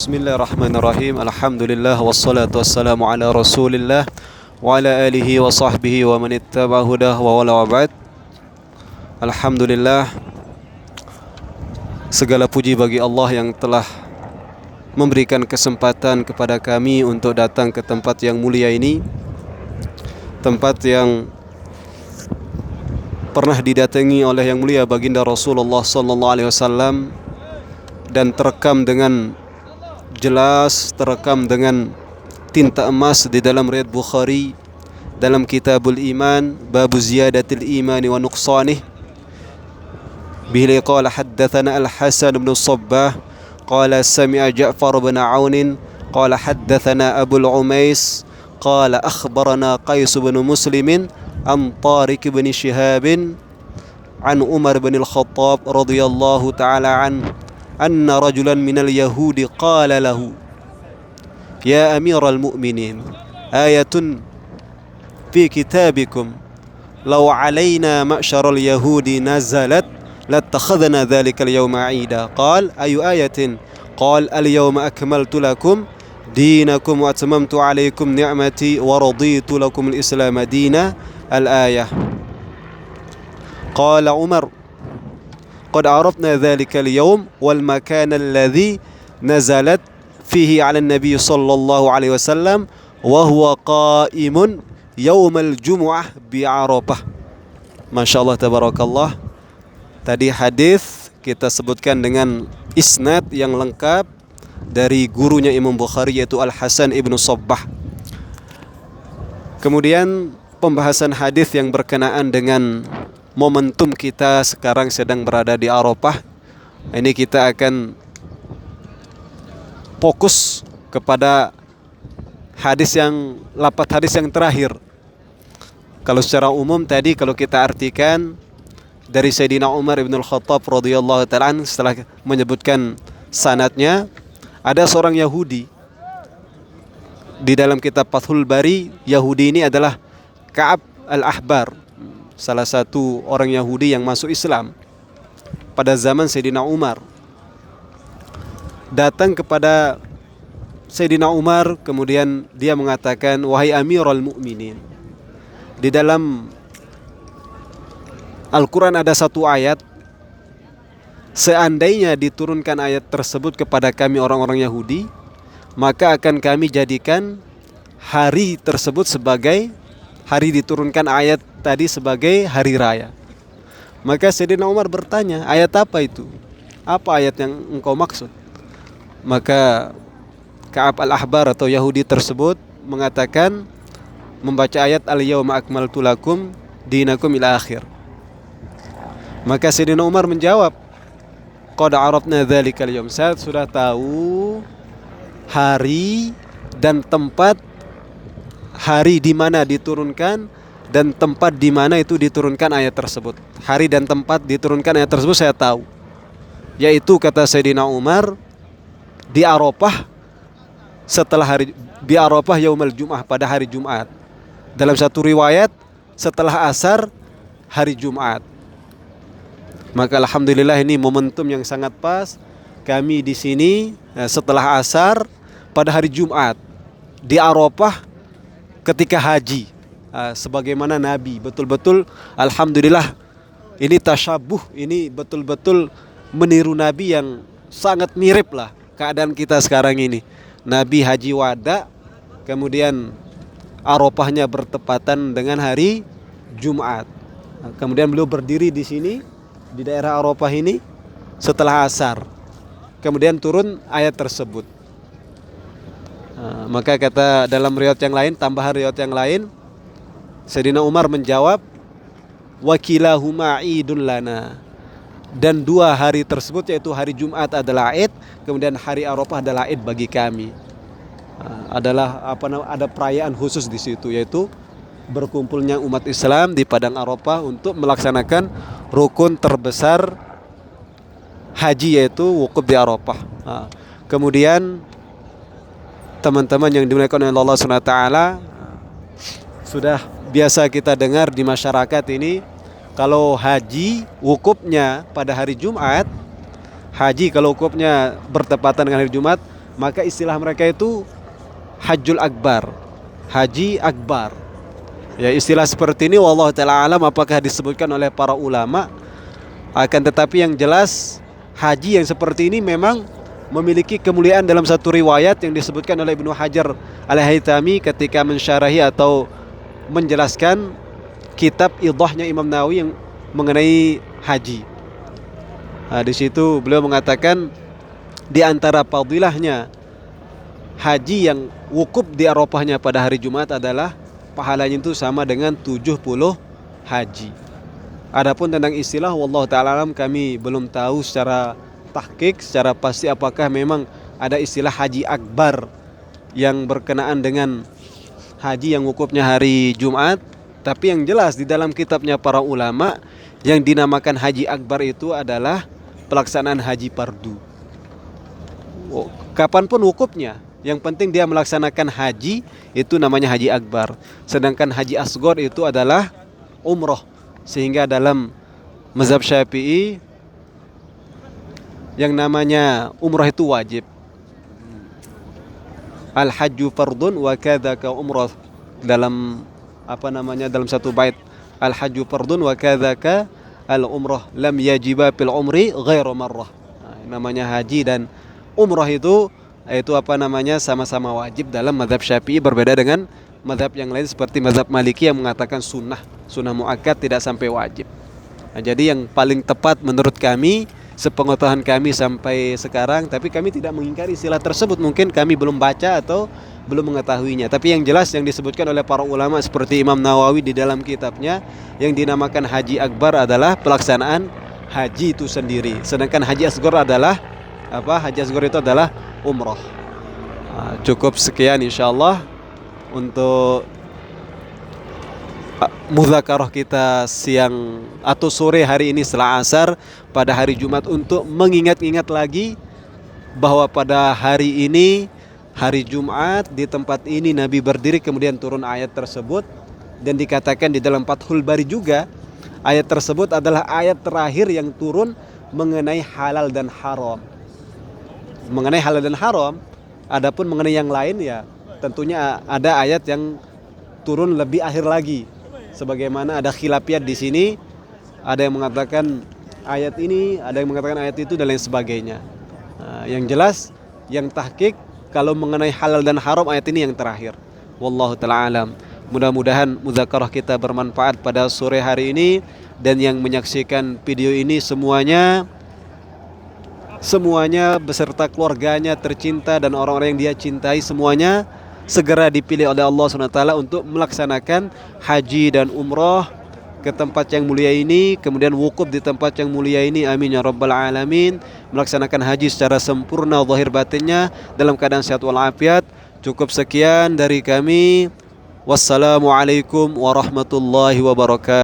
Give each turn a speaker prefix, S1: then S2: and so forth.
S1: Bismillahirrahmanirrahim. Alhamdulillah wassalatu wassalamu ala Rasulillah wa ala alihi wa sahbihi wa man ittaba hudah wa wala wa ba'd. Alhamdulillah, segala puji bagi Allah yang telah memberikan kesempatan kepada kami untuk datang ke tempat yang mulia ini, tempat yang pernah didatangi oleh yang mulia baginda Rasulullah sallallahu alaihi wasallam dan terekam dengan jelas, terekam dengan tinta emas di dalam riwayat Bukhari dalam Kitabul Iman, Babu Ziyadatil Imani wa Nuqsanih. Bihi qala haddatsana Al-Hasan bin Sabbah qala sami'a Ja'far bin Aun qala haddatsana Abu Al-Umais qala akhbarana Qais bin Muslim an Tariq bin Shihab an Umar bin Al-Khattab radhiyallahu ta'ala anhu anna rajulan minal yahudi qala lahu ya amiral mu'minin ayatun fi kitabikum law alayna ma'syaral yahudi nazalat latakhadhna dhalika al-yawma 'ida qala ayu ayatin qala al-yawma akmaltu lakum dinakum wa atmamtu 'alaykum ni'mati wa raditu lakum al-islam dina al-ayah. Qala Umar قد عرفنا ذلك اليوم والمكان الذي نزلت فيه على النبي صلى الله عليه وسلم وهو قائم يوم الجمعة بعرفة. Masya Allah, tabarakallah. Tadi hadis kita sebutkan dengan isnad yang lengkap dari gurunya Imam Bukhari, yaitu Al-Hasan ibnu Sabbah. Kemudian pembahasan hadis yang berkenaan dengan momentum kita sekarang sedang berada di Arafah. Ini kita akan fokus kepada lapat hadis yang terakhir. Kalau secara umum tadi kalau kita artikan dari Sayyidina Umar ibn Al-Khattab radhiyallahu ta'ala setelah menyebutkan sanadnya, ada seorang Yahudi di dalam kitab Fathul Bari. Yahudi ini adalah Ka'ab al-Ahbar, salah satu orang Yahudi yang masuk Islam pada zaman Sayyidina Umar. Datang kepada Sayyidina Umar, kemudian dia mengatakan, wahai Amirul Mukminin, di dalam Al-Quran ada satu ayat, seandainya diturunkan ayat tersebut kepada kami orang-orang Yahudi, maka akan kami jadikan hari tersebut sebagai hari diturunkan ayat tadi sebagai hari raya. Maka Sayyidina Umar bertanya, ayat apa itu? Apa ayat yang engkau maksud? Maka Ka'ab al-Ahbar atau Yahudi tersebut mengatakan, membaca ayat al-yawma akmaltu lakum dinakum ila akhir. Maka Sayyidina Umar menjawab, qad arafna dzalikal yawm, saya sudah tahu hari dan tempat, hari di mana diturunkan dan tempat di mana itu diturunkan ayat tersebut. Hari dan tempat diturunkan ayat tersebut saya tahu, yaitu kata Sayyidina Umar di Arafah, setelah hari di Arafah yaumul Jum'ah, pada hari Jumat. Dalam satu riwayat setelah asar hari Jumat. Maka alhamdulillah ini momentum yang sangat pas kami di sini setelah asar pada hari Jumat di Arafah ketika haji, sebagaimana Nabi. Betul-betul alhamdulillah ini tasyabuh, ini betul-betul meniru Nabi yang sangat mirip lah keadaan kita sekarang ini. Nabi haji wada, kemudian Arafahnya bertepatan dengan hari Jumat. Kemudian beliau berdiri di sini di daerah Arafah ini setelah asar. Kemudian turun ayat tersebut. Maka kata dalam riwayat yang lain, tambahan riwayat yang lain, Sayyidina Umar menjawab, wakilahuma idun lana, dan dua hari tersebut yaitu hari Jumat adalah Id, kemudian hari Arafah adalah Id bagi kami. Ada perayaan khusus di situ, yaitu berkumpulnya umat Islam di padang Arafah untuk melaksanakan rukun terbesar haji, yaitu wukuf di Arafah. Kemudian teman-teman yang dimuliakan oleh Allah SWT, sudah biasa kita dengar di masyarakat ini, kalau haji wukufnya pada hari Jumat, haji kalau wukufnya bertepatan dengan hari Jumat, maka istilah mereka itu Hajjul Akbar, Haji Akbar. Ya, istilah seperti ini wallahu taala alam apakah disebutkan oleh para ulama, akan tetapi yang jelas haji yang seperti ini memang memiliki kemuliaan dalam satu riwayat yang disebutkan oleh Ibnu Hajar Al-Haytami ketika mensyarahi atau menjelaskan kitab idahnya Imam Nawawi yang mengenai haji. Nah, di situ beliau mengatakan di antara fadilahnya haji yang wukuf di Arafahnya pada hari Jumat adalah pahalanya itu sama dengan 70 haji. Adapun tentang istilah wallahu taala alam kami belum tahu secara tahqiq secara pasti apakah memang ada istilah haji akbar yang berkenaan dengan haji yang wukufnya hari Jumat, tapi yang jelas di dalam kitabnya para ulama yang dinamakan haji akbar itu adalah pelaksanaan haji fardu. Kapanpun wukufnya, yang penting dia melaksanakan haji, itu namanya haji akbar. Sedangkan haji asghar itu adalah umroh. Sehingga dalam mazhab Syafi'i yang namanya umroh itu wajib. Al-hajju fardun wa kadzaka umroh. Dalam dalam satu bait, al-hajju fardun wa kadzaka al-umroh lam yajiba fil umri ghairu marrah. Namanya haji dan umroh itu sama-sama wajib dalam mazhab Syafi'i, berbeda dengan mazhab yang lain seperti mazhab Maliki yang mengatakan sunnah muakkad tidak sampai wajib. Nah, jadi yang paling tepat menurut kami, sepengetahuan kami sampai sekarang, tapi kami tidak mengingkari istilah tersebut, mungkin kami belum baca atau belum mengetahuinya. Tapi yang jelas yang disebutkan oleh para ulama seperti Imam Nawawi di dalam kitabnya yang dinamakan haji akbar adalah pelaksanaan haji itu sendiri. Sedangkan haji asghar adalah Haji asghar itu adalah umroh. Cukup sekian insyaallah untuk mudzakarah kita siang atau sore hari ini setelah asar pada hari Jumat, untuk mengingat-ingat lagi bahwa pada hari ini hari Jumat di tempat ini Nabi berdiri kemudian turun ayat tersebut, dan dikatakan di dalam Fathul Bari juga ayat tersebut adalah ayat terakhir yang turun mengenai halal dan haram. Mengenai halal dan haram, adapun mengenai yang lain ya tentunya ada ayat yang turun lebih akhir lagi. Sebagaimana ada khilafiyat di sini, ada yang mengatakan ayat ini, ada yang mengatakan ayat itu dan lain sebagainya. Yang jelas, yang tahqiq kalau mengenai halal dan haram ayat ini yang terakhir. Wallahu ta'ala alam. Mudah-mudahan mudzakarah kita bermanfaat pada sore hari ini, dan yang menyaksikan video ini semuanya beserta keluarganya tercinta dan orang-orang yang dia cintai semuanya segera dipilih oleh Allah SWT untuk melaksanakan haji dan umroh ke tempat yang mulia ini, kemudian wukuf di tempat yang mulia ini, amin ya rabbal alamin. Melaksanakan haji secara sempurna zahir batinnya dalam keadaan sehat walafiat. Cukup sekian dari kami. Wassalamualaikum warahmatullahi wabarakatuh.